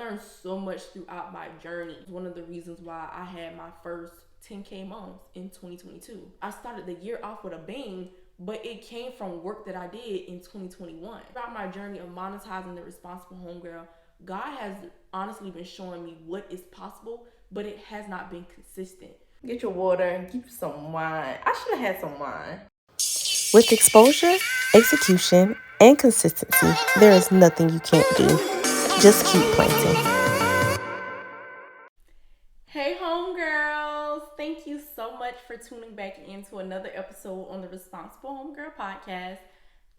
learned so much throughout my journey. It's one of the reasons why I had my first 10K months in 2022. I started the year off with a bang, but it came from work that I did in 2021. Throughout my journey of monetizing the Responsible Homegirl, God has honestly been showing me what is possible, but it has not been consistent. Get your water and keep some wine. I should have had some wine. With exposure, execution, and consistency, there is nothing you can't do. Just keep planting. Hey homegirls, thank you so much for tuning back into another episode on the Responsible Homegirl podcast.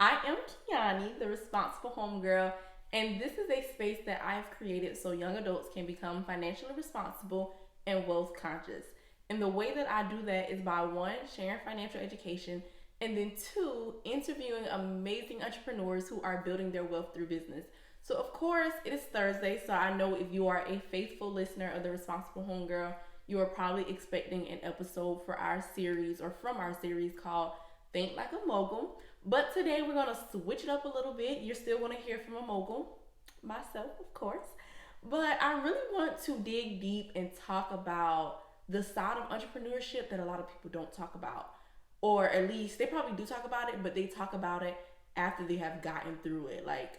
I am Kiani, the Responsible Homegirl, and this is a space that I've created so young adults can become financially responsible and wealth conscious. And the way that I do that is by one, sharing financial education, and then two, interviewing amazing entrepreneurs who are building their wealth through business. So of course it is Thursday, so I know if you are a faithful listener of the Responsible Homegirl, you are probably expecting an episode for our series or from our series called Think Like a Mogul. But today we're gonna switch it up a little bit. You're still gonna hear from a mogul, myself of course. But I really want to dig deep and talk about the side of entrepreneurship that a lot of people don't talk about. Or at least they probably do talk about it, but they talk about it after they have gotten through it. Like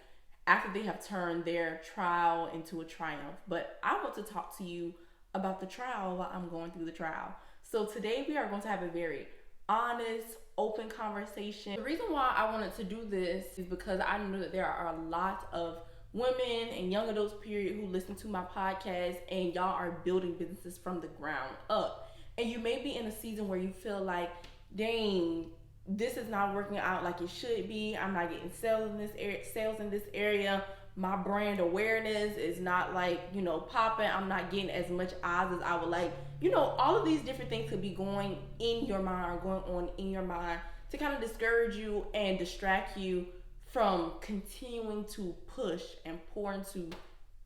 after they have turned their trial into a triumph. But I want to talk to you about the trial while I'm going through the trial. So today we are going to have a very honest, open conversation. The reason why I wanted to do this is because I know that there are a lot of women and young adults period who listen to my podcast, and y'all are building businesses from the ground up. And you may be in a season where you feel like, dang, this is not working out like it should be. I'm not getting sales in this area. My brand awareness is not like, popping. I'm not getting as much eyes as I would like. All of these different things could be going in your mind or going on in your mind to kind of discourage you and distract you from continuing to push and pour into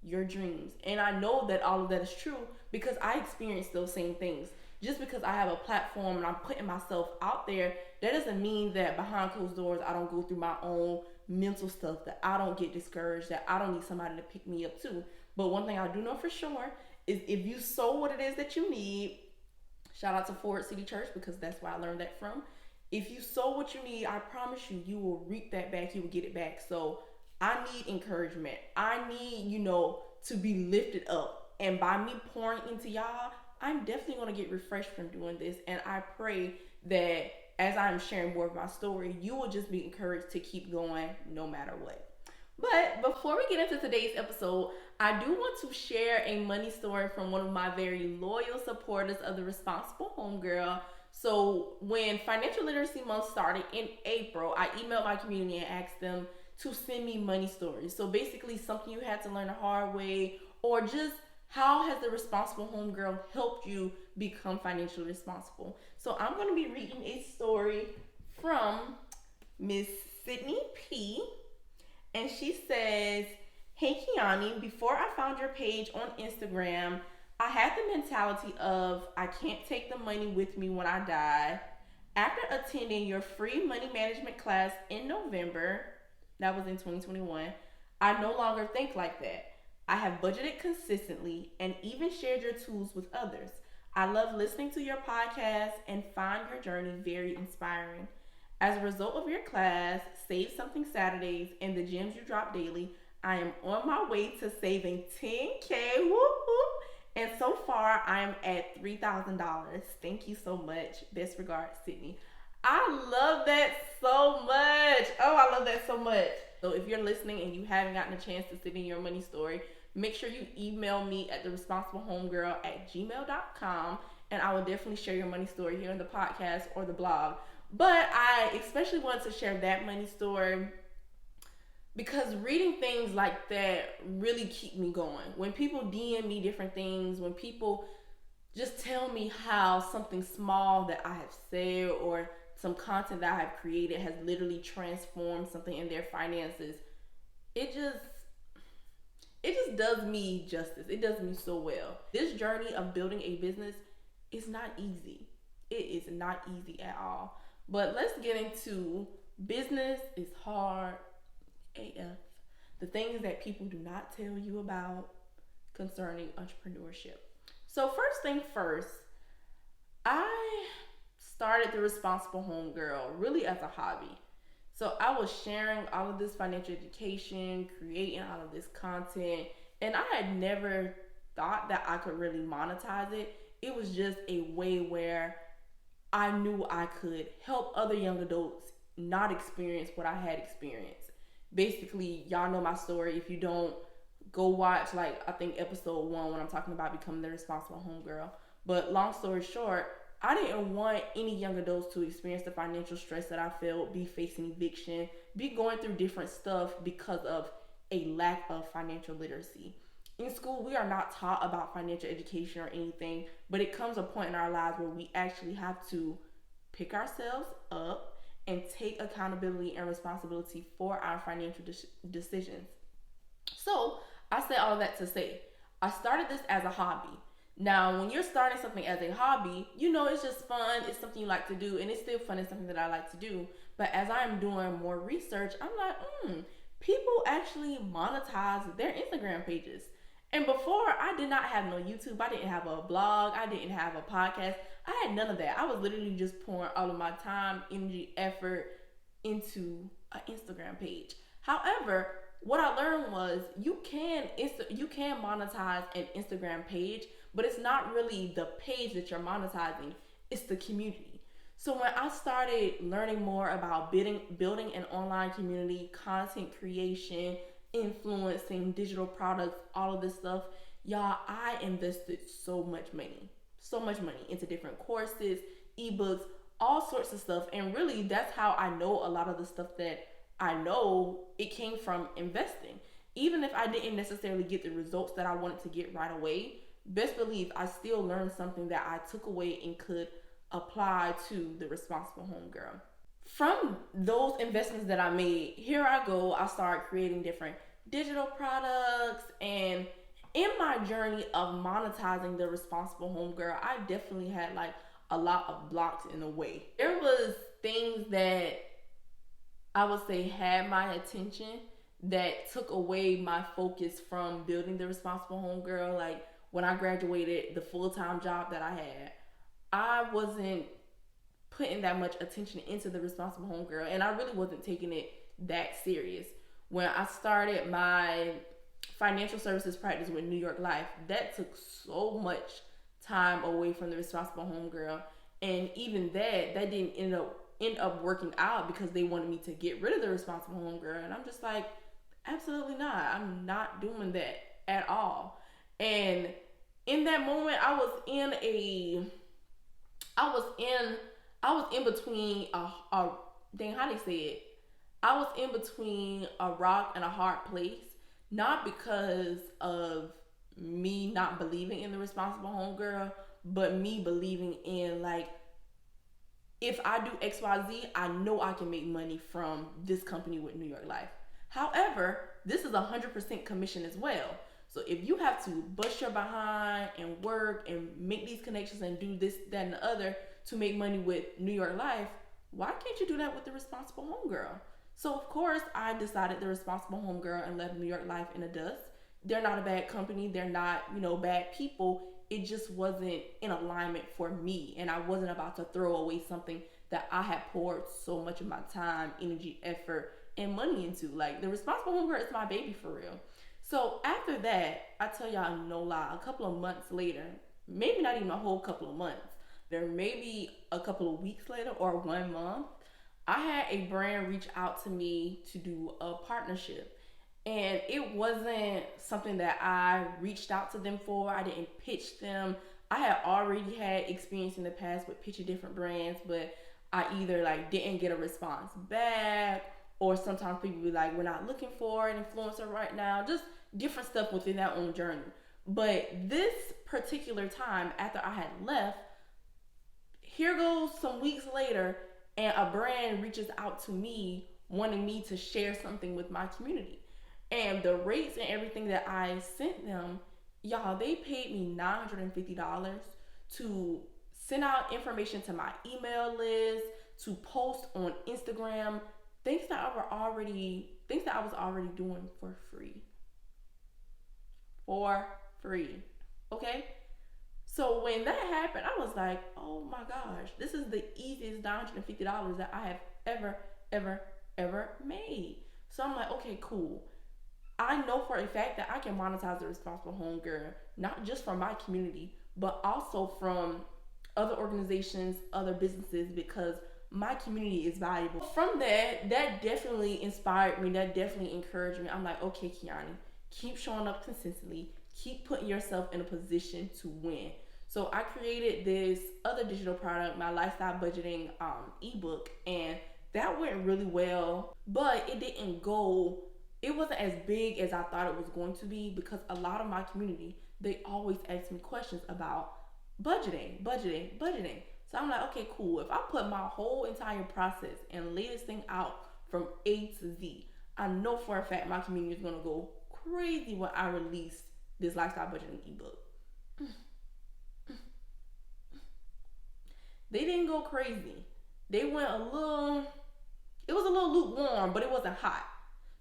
your dreams. And I know that all of that is true because I experienced those same things. Just because I have a platform and I'm putting myself out there, that doesn't mean that behind closed doors I don't go through my own mental stuff, that I don't get discouraged, that I don't need somebody to pick me up too. But one thing I do know for sure is if you sow what it is that you need, shout out to Forward City Church because that's where I learned that from. If you sow what you need, I promise you, you will reap that back. You will get it back. So I need encouragement. I need, to be lifted up. And by me pouring into y'all, I'm definitely going to get refreshed from doing this. And I pray that as I'm sharing more of my story, you will just be encouraged to keep going no matter what. But before we get into today's episode, I do want to share a money story from one of my very loyal supporters of the Responsible Homegirl. So when Financial Literacy Month started in April, I emailed my community and asked them to send me money stories. So basically something you had to learn the hard way, or just how has the Responsible Homegirl helped you become financially responsible? So I'm going to be reading a story from Miss Sydney P. And she says, "Hey Kiani, before I found your page on Instagram, I had the mentality of I can't take the money with me when I die. After attending your free money management class in November," that was in 2021, "I no longer think like that. I have budgeted consistently and even shared your tools with others. I love listening to your podcast and find your journey very inspiring. As a result of your class, Save Something Saturdays, and the gems you drop daily, I am on my way to saving 10K. Woo-hoo. And so far, I am at $3,000. Thank you so much. Best regards, Sydney." I love that so much. Oh, I love that so much. So if you're listening and you haven't gotten a chance to send in your money story, make sure you email me at theresponsiblehomegirl@gmail.com, and I will definitely share your money story here in the podcast or the blog. But I especially wanted to share that money story because reading things like that really keep me going. When people DM me different things, when people just tell me how something small that I have said or some content that I have created has literally transformed something in their finances, it just does me justice. It does me so well. This journey of building a business is not easy. It is not easy at all. But let's get into business is hard AF. The things that people do not tell you about, concerning entrepreneurship. So first thing first, I started the Responsible Homegirl really as a hobby. So I was sharing all of this financial education, creating all of this content, and I had never thought that I could really monetize it. It was just a way where I knew I could help other young adults not experience what I had experienced. Basically, y'all know my story. If you don't, go watch, like, I think episode 1 when I'm talking about becoming the responsible homegirl. But long story short, I didn't want any young adults to experience the financial stress that I felt, be facing eviction, be going through different stuff because of a lack of financial literacy. In school, we are not taught about financial education or anything, but it comes a point in our lives where we actually have to pick ourselves up and take accountability and responsibility for our financial decisions. So I said all that to say, I started this as a hobby. Now, when you're starting something as a hobby, it's just fun. It's something you like to do, and it's still fun. It's something that I like to do. But as I'm doing more research, I'm like, people actually monetize their Instagram pages. And before, I did not have no YouTube. I didn't have a blog. I didn't have a podcast. I had none of that. I was literally just pouring all of my time, energy, effort into an Instagram page. However, what I learned was you can monetize an Instagram page, but it's not really the page that you're monetizing. It's the community. So when I started learning more about building an online community, content creation, influencing, digital products, all of this stuff, y'all, I invested so much money into different courses, ebooks, all sorts of stuff. And really, that's how I know a lot of the stuff that I know. It came from investing. Even if I didn't necessarily get the results that I wanted to get right away, best believe I still learned something that I took away and could apply to the Responsible Homegirl. From those investments that I made, here I go. I started creating different digital products, and in my journey of monetizing the Responsible Homegirl, I definitely had like a lot of blocks in the way. There was things that I would say had my attention that took away my focus from building the Responsible Homegirl. Like when I graduated, the full-time job that I had, I wasn't putting that much attention into the Responsible Homegirl, and I really wasn't taking it that serious. When I started my financial services practice with New York Life, that took so much time away from the Responsible Homegirl, and even that didn't end up working out because they wanted me to get rid of the Responsible Homegirl, and I'm just like, absolutely not. I'm not doing that at all. And in that moment, I was in between how they say it? I was in between a rock and a hard place, not because of me not believing in the Responsible Homegirl, but me believing in, like, if I do XYZ, I know I can make money from this company with New York Life. However, this is 100% commission as well. So if you have to bust your behind and work and make these connections and do this, that, and the other to make money with New York Life, why can't you do that with the Responsible Homegirl? So of course, I decided the Responsible Homegirl and left New York Life in the dust. They're not a bad company. They're not, bad people. It just wasn't in alignment for me, and I wasn't about to throw away something that I had poured so much of my time, energy, effort, and money into. Like, the Responsible Homegirl is my baby for real. So after that, I tell y'all no lie, a couple of months later, maybe not even a whole couple of months, there may be a couple of weeks later or 1 month, I had a brand reach out to me to do a partnership. And it wasn't something that I reached out to them for. I didn't pitch them. I had already had experience in the past with pitching different brands, but I either didn't get a response back, or sometimes people be like, we're not looking for an influencer right now. Just different stuff within their own journey. But this particular time, after I had left, here goes some weeks later, and a brand reaches out to me wanting me to share something with my community. And the rates and everything that I sent them, y'all, they paid me $950 to send out information to my email list, to post on Instagram, things that I was already doing for free. For free. Okay? So when that happened, I was like, oh my gosh, this is the easiest $950 that I have ever made. So I'm like, okay, cool. I know for a fact that I can monetize the Responsible Homegirl, not just from my community, but also from other organizations, other businesses, because my community is valuable. From that definitely inspired me. That definitely encouraged me. I'm like, okay, Kiani, keep showing up consistently. Keep putting yourself in a position to win. So I created this other digital product, my lifestyle budgeting ebook, and that went really well. But it didn't go. It wasn't as big as I thought it was going to be, because a lot of my community, they always ask me questions about budgeting. So I'm like, okay, cool. If I put my whole entire process and lay this thing out from A to Z, I know for a fact my community is gonna go crazy when I release this lifestyle budgeting ebook. They didn't go crazy. They went it was a little lukewarm, but it wasn't hot.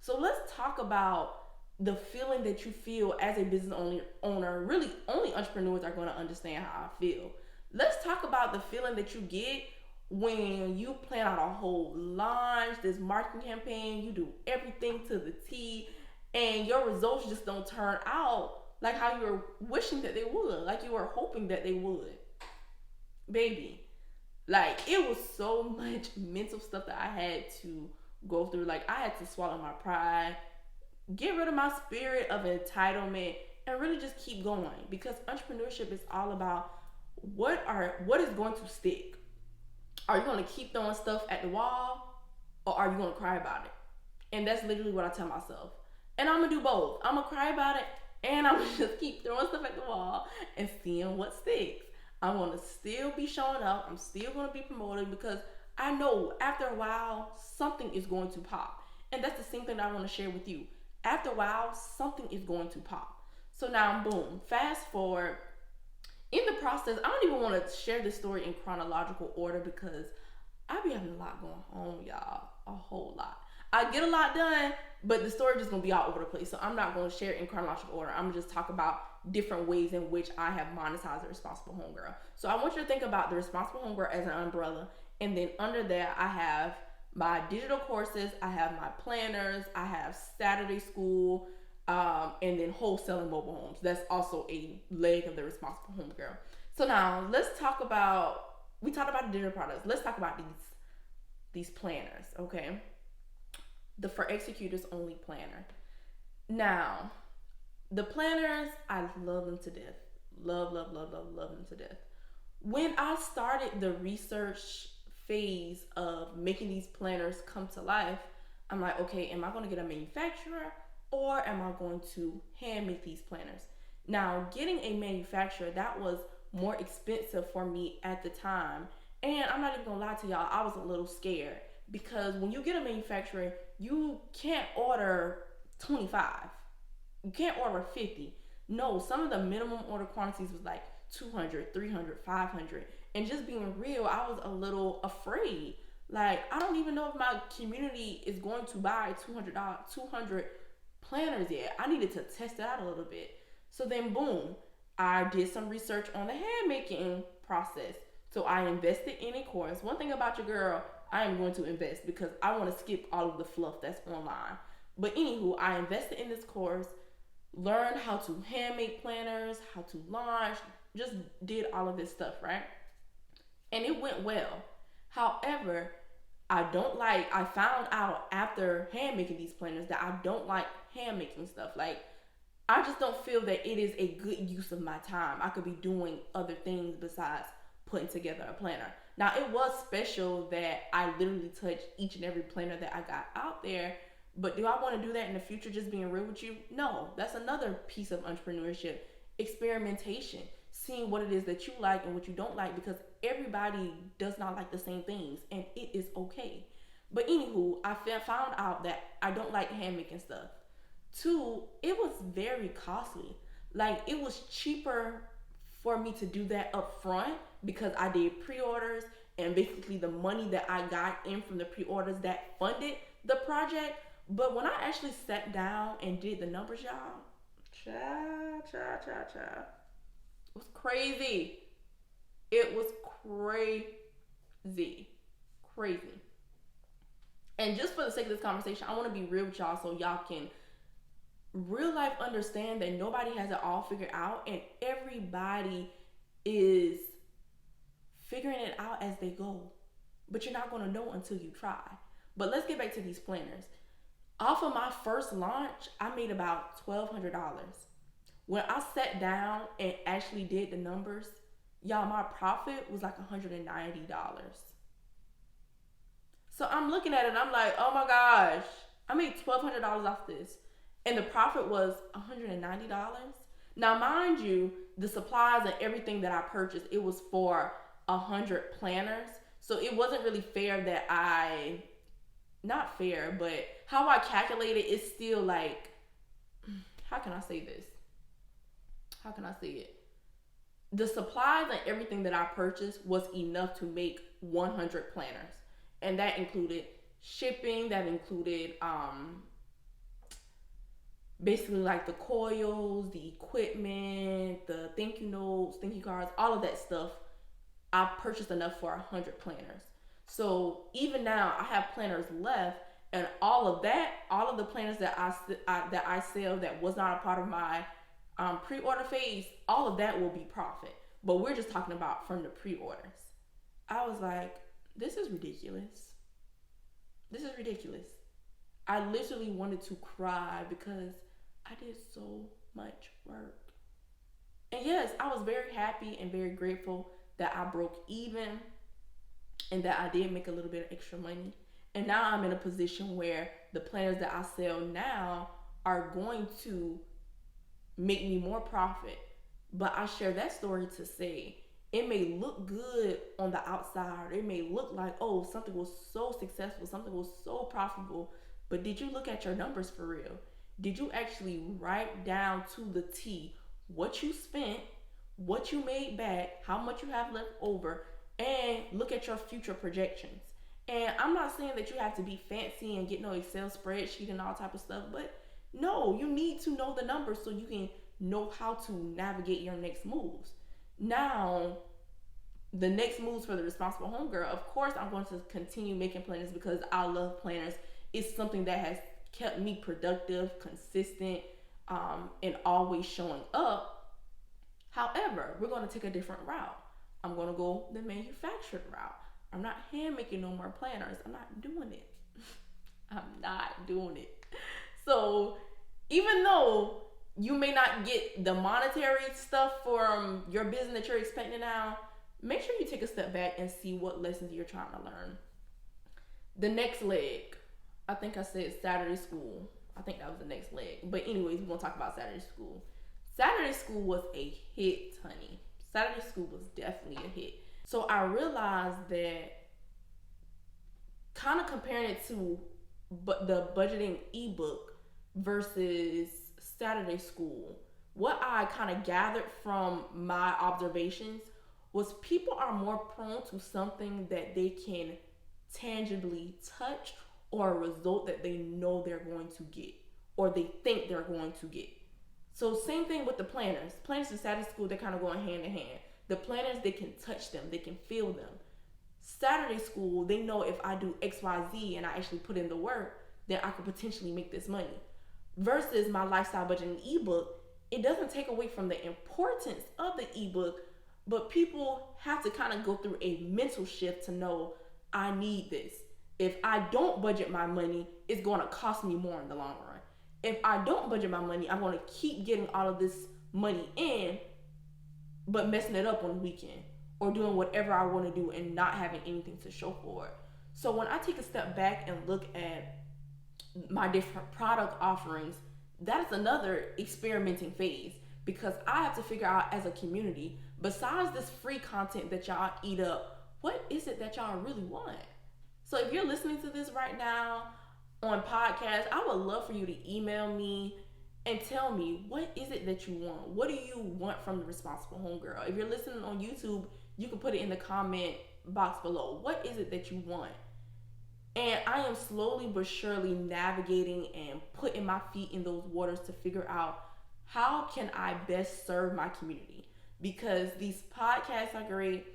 So let's talk about the feeling that you feel as a business owner. Really, only entrepreneurs are going to understand how I feel. Let's talk about the feeling that you get when you plan out a whole launch, this marketing campaign, you do everything to the T, and your results just don't turn out like how you were wishing that they would, like you were hoping that they would. Baby, like, it was so much mental stuff that I had to go through. Like, I had to swallow my pride, get rid of my spirit of entitlement, and really just keep going, because entrepreneurship is all about what is going to stick. Are you going to keep throwing stuff at the wall, or are you going to cry about it? And that's literally what I tell myself. And I'm going to do both. I'm going to cry about it, and I'm going to just keep throwing stuff at the wall and seeing what sticks. I'm going to still be showing up. I'm still going to be promoting, because I know after a while, something is going to pop. And that's the same thing that I want to share with you. After a while, something is going to pop. So now, boom, fast forward. In the process, I don't even want to share this story in chronological order, because I be having a lot going on, y'all. A whole lot. I get a lot done, but the story just going to be all over the place. So I'm not going to share it in chronological order. I'm going to just talk about different ways in which I have monetized the Responsible Homegirl. So I want you to think about the Responsible Homegirl as an umbrella. And then under that, I have my digital courses, I have my planners, I have Saturday school, and then wholesaling mobile homes. That's also a leg of the Responsible Homegirl. So now let's talk about, we talked about the digital products. Let's talk about these planners, okay? The For Executors Only planner. Now, the planners, I love them to death. Love them to death. When I started the research phase of making these planners come to life, I'm like, okay, am I going to get a manufacturer, or am I going to hand make these planners? Now, getting a manufacturer, that was more expensive for me at the time. And I'm not even going to lie to y'all, I was a little scared, because when you get a manufacturer, you can't order 25. You can't order 50. No, some of the minimum order quantities was like 200, 300, 500. And just being real, I was a little afraid. Like, I don't even know if my community is going to buy 200 planners yet. I needed to test it out a little bit. So then, boom, I did some research on the hand making process. So I invested in a course. One thing about your girl, I am going to invest, because I want to skip all of the fluff that's online. But anywho, I invested in this course, learned how to hand make planners, how to launch, just did all of this stuff, right? And it went well. However, I found out after hand making these planners that I don't like hand making stuff. Like, I just don't feel that it is a good use of my time. I could be doing other things besides putting together a planner. Now, it was special that I literally touched each and every planner that I got out there. But do I want to do that in the future, just being real with you? No, that's another piece of entrepreneurship. Experimentation. Seeing what it is that you like and what you don't like, because everybody does not like the same things, and it is okay. But anywho, I found out that I don't like hand making stuff. Two, it was very costly. Like, it was cheaper for me to do that up front, because I did pre-orders, and basically the money that I got in from the pre-orders, that funded the project. But when I actually sat down and did the numbers, y'all, Cha. It was crazy. It was crazy. Crazy. And just for the sake of this conversation, I want to be real with y'all so y'all can real life understand that nobody has it all figured out and everybody is figuring it out as they go. But you're not going to know until you try. But let's get back to these planners. Off of my first launch, I made about $1,200. When I sat down and actually did the numbers, y'all, my profit was like $190. So I'm looking at it and I'm like, oh my gosh, I made $1,200 off this. And the profit was $190. Now, mind you, the supplies and everything that I purchased, it was for 100 planners. So it wasn't really fair that not fair, but how I calculated is still like, how can I say this? How can I say it? The supplies and everything that I purchased was enough to make 100 planners. And that included shipping, that included basically like the coils, the equipment, the thank you notes, thank you cards, all of that stuff. I purchased enough for 100 planners. So even now I have planners left, and all of the planners that I sell that was not a part of my pre-order phase, all of that will be profit. But we're just talking about from the pre-orders. I was like, this is ridiculous. This is ridiculous. I literally wanted to cry because I did so much work. And yes, I was very happy and very grateful that I broke even and that I did make a little bit of extra money. And now I'm in a position where the planners that I sell now are going to make me more profit. But I share that story to say it may look good on the outside. It may look like, oh, something was so successful, something was so profitable. But did you look at your numbers for real? Did you actually write down to the T what you spent, what you made back, how much you have left over, and look at your future projections? And I'm not saying that you have to be fancy and get no Excel spreadsheet and all type of stuff, but no, you need to know the numbers so you can know how to navigate your next moves. Now, the next moves for the Responsible Homegirl, of course, I'm going to continue making planners because I love planners. It's something that has kept me productive, consistent, and always showing up. However, we're going to take a different route. I'm going to go the manufactured route. I'm not hand making no more planners. I'm not doing it. I'm not doing it. So even though you may not get the monetary stuff from your business that you're expecting now, make sure you take a step back and see what lessons you're trying to learn. The next leg, I think I said Saturday school. I think that was the next leg. But anyways, we're going to talk about Saturday school. Saturday school was a hit, honey. Saturday school was definitely a hit. So I realized that kind of comparing it to the budgeting ebook versus Saturday school, what I kind of gathered from my observations was people are more prone to something that they can tangibly touch or a result that they know they're going to get or they think they're going to get. So same thing with the planners. Planners in Saturday school, they're kind of going hand in hand. The planners, they can touch them, they can feel them. Saturday school, they know if I do XYZ and I actually put in the work, then I could potentially make this money. Versus my lifestyle budgeting ebook, it doesn't take away from the importance of the ebook, but people have to kind of go through a mental shift to know I need this. If I don't budget my money, it's going to cost me more in the long run. If I don't budget my money, I'm going to keep getting all of this money in, but messing it up on the weekend or doing whatever I want to do and not having anything to show for it. So when I take a step back and look at my different product offerings, that's another experimenting phase because I have to figure out as a community, besides this free content that y'all eat up, what is it that y'all really want? So if you're listening to this right now on podcast, I would love for you to email me and tell me, what is it that you want? What do you want from the Responsible Homegirl? If you're listening on YouTube, you can put it in the comment box below. What is it that you want? And I am slowly but surely navigating and putting my feet in those waters to figure out how can I best serve my community? Because these podcasts are great,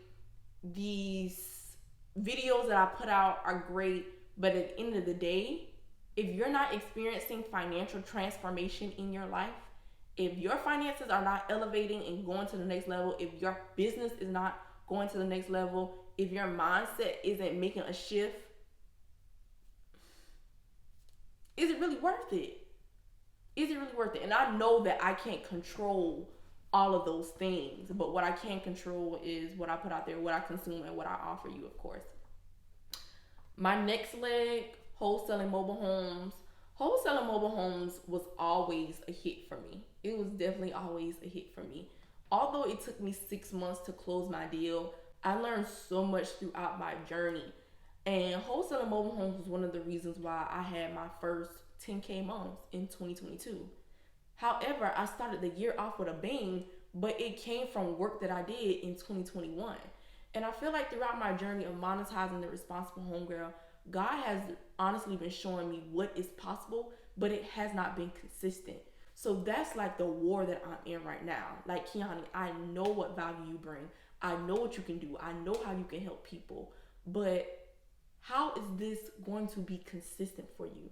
these videos that I put out are great, but at the end of the day, if you're not experiencing financial transformation in your life, if your finances are not elevating and going to the next level, if your business is not going to the next level, if your mindset isn't making a shift, is it really worth it? Is it really worth it? And I know that I can't control all of those things, but what I can control is what I put out there, what I consume, and what I offer you, of course. My next leg, wholesaling mobile homes. Wholesaling mobile homes was always a hit for me. It was definitely always a hit for me. Although it took me 6 months to close my deal, I learned so much throughout my journey. And wholesaling mobile homes was one of the reasons why I had my first 10K months in 2022. However, I started the year off with a bang, but it came from work that I did in 2021. And I feel like throughout my journey of monetizing the Responsible Homegirl, God has honestly been showing me what is possible, but it has not been consistent. So that's like the war that I'm in right now. Like, Kiani, I know what value you bring. I know what you can do. I know how you can help people. But how is this going to be consistent for you?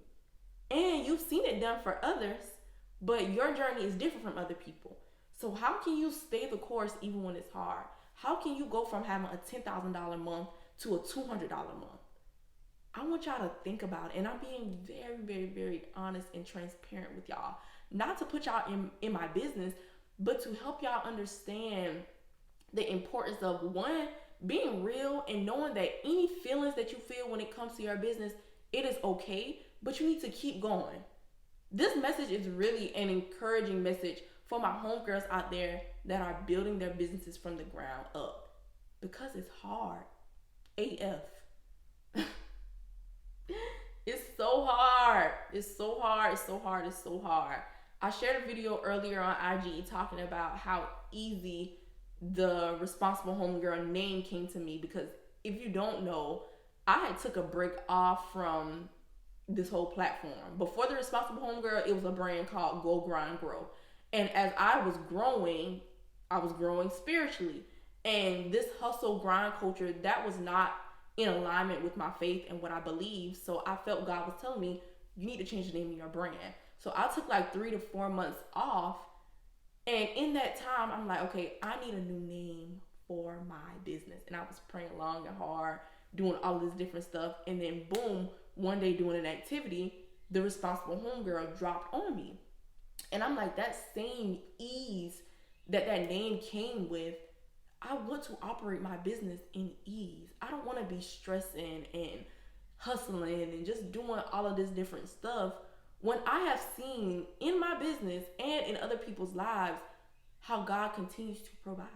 And you've seen it done for others, but your journey is different from other people. So how can you stay the course even when it's hard? How can you go from having a $10,000 month to a $200 month? I want y'all to think about it. And I'm being very, very, very honest and transparent with y'all. Not to put y'all in my business, but to help y'all understand the importance of, one, being real and knowing that any feelings that you feel when it comes to your business, it is okay, but you need to keep going. This message is really an encouraging message for my homegirls out there that are building their businesses from the ground up, because it's hard AF. It's so hard. It's so hard. It's so hard. It's so hard. I shared a video earlier on IG talking about how easy the Responsible Homegirl name came to me, because if you don't know, I had took a break off from this whole platform. Before the Responsible Homegirl, it was a brand called Go Grind Grow. And as I was growing spiritually. And this hustle grind culture, that was not in alignment with my faith and what I believe. So I felt God was telling me, you need to change the name of your brand. So I took like 3 to 4 months off. And in that time, I'm like, okay, I need a new name for my business. And I was praying long and hard, doing all this different stuff. And then boom, one day doing an activity, the Responsible Homegirl dropped on me. And I'm like, that same ease that name came with, I want to operate my business in ease. I don't want to be stressing and hustling and just doing all of this different stuff when I have seen in my business and in other people's lives how God continues to provide.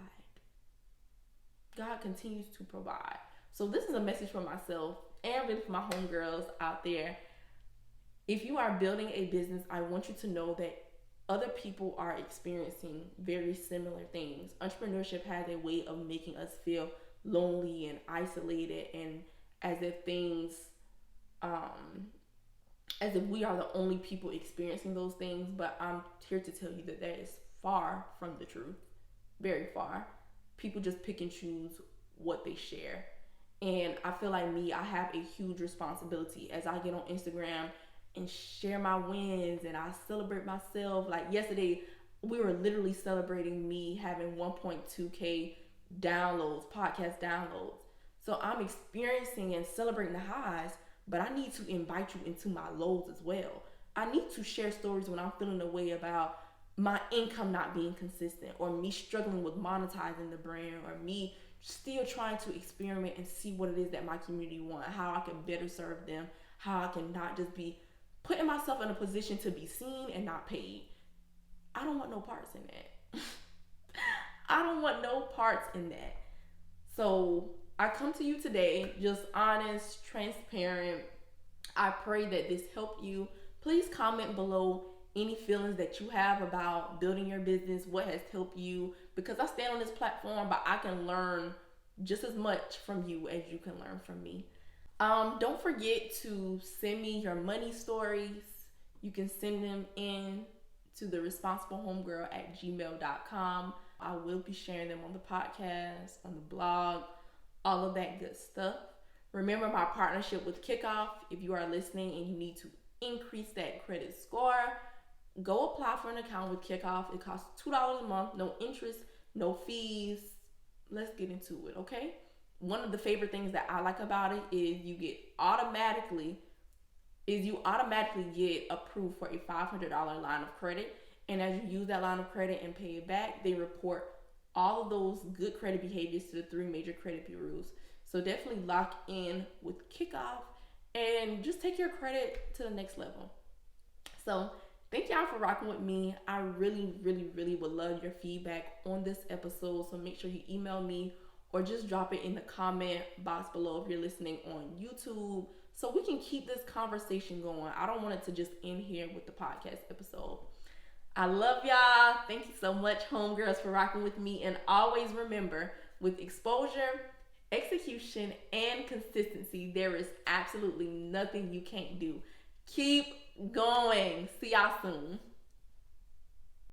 God continues to provide. So this is a message for myself and really for my homegirls out there. If you are building a business, I want you to know that other people are experiencing very similar things. Entrepreneurship has a way of making us feel lonely and isolated, and as if things, as if we are the only people experiencing those things. But I'm here to tell you that that is far from the truth, very far. People just pick and choose what they share. And I feel like me, I have a huge responsibility as I get on Instagram and share my wins and I celebrate myself. Like yesterday, we were literally celebrating me having 1.2K downloads, podcast downloads. So I'm experiencing and celebrating the highs, but I need to invite you into my lows as well. I need to share stories when I'm feeling a way about my income not being consistent, or me struggling with monetizing the brand, or me still trying to experiment and see what it is that my community want, how I can better serve them, how I can not just be putting myself in a position to be seen and not paid. I don't want no parts in that. I don't want no parts in that. So I come to you today just honest, transparent. I pray that this helped you. Please comment below any feelings that you have about building your business, what has helped you, because I stand on this platform, but I can learn just as much from you as you can learn from me. Don't forget to send me your money stories. You can send them in to the responsiblehomegirl@gmail.com. I will be sharing them on the podcast, on the blog, all of that good stuff. Remember my partnership with Kikoff. If you are listening and you need to increase that credit score, go apply for an account with Kikoff. It costs $2 a month, no interest, no fees. Let's get into it, okay? One of the favorite things that I like about it is you automatically get approved for a $500 line of credit. And as you use that line of credit and pay it back, they report all of those good credit behaviors to the 3 major credit bureaus. So definitely lock in with Kikoff and just take your credit to the next level. So thank y'all for rocking with me. I really, really, really would love your feedback on this episode. So make sure you email me or just drop it in the comment box below if you're listening on YouTube, so we can keep this conversation going. I don't want it to just end here with the podcast episode. I love y'all. Thank you so much, homegirls, for rocking with me. And always remember, with exposure, execution, and consistency, there is absolutely nothing you can't do. Keep going. See y'all soon.